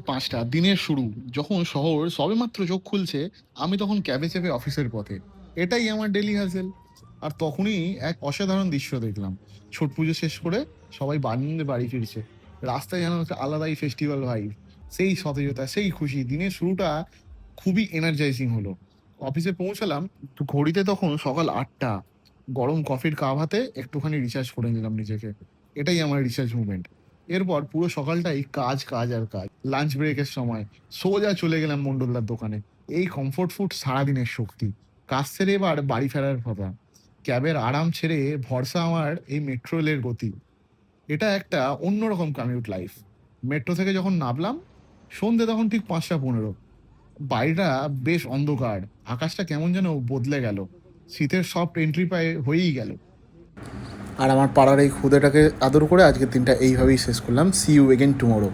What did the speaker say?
5টা দিনের শুরু, যখন শহর সবেমাত্র চোখ খুলছে, আমি তখন ক্যাবে চেপে অফিসের পথে। এটাই আমার ডেলি হাসেল। আর তখনই এক অসাধারণ দৃশ্য দেখলাম। ছট পুজো শেষ করে সবাই আনন্দে বাড়ি ফিরছে। রাস্তায় যেন একটা আলাদাই ফেস্টিভ্যাল ভাইব। সেই সতেজতা, সেই খুশি। দিনের শুরুটা খুবই এনার্জাইজিং হলো। অফিসে পৌঁছালাম, তো ঘড়িতে তখন সকাল 8টা। গরম কফির কাপ হাতে একটুখানি রিচার্জ করে নিলাম নিজেকে। এটাই আমার রিচার্জ মুভমেন্ট। এরপর পুরো সকালটাই কাজ, কাজ আর কাজ। লাঞ্চ ব্রেকের সময় সোজা চলে গেলাম মন্ডলদার দোকানে। এই কমফোর্ট ফুড সারাদিনের শক্তি। কাজ সেরে এবার বাড়ি ফেরার কথা। ক্যাবের আরাম ছেড়ে ভরসা আমার এই মেট্রো রেলের গতি। এটা একটা অন্যরকম কমিউট লাইফ। মেট্রো থেকে যখন নামলাম, সন্ধে তখন ঠিক 5টা 15। বাড়িটা বেশ অন্ধকার। আকাশটা কেমন যেন বদলে গেল। শীতের সফট এন্ট্রি পায়ে হয়েই গেল। আর আমার পাড়ার এই খুদেটাকে আদর করে আজকের দিনটা এইভাবেই শেষ করলাম। See you again tomorrow.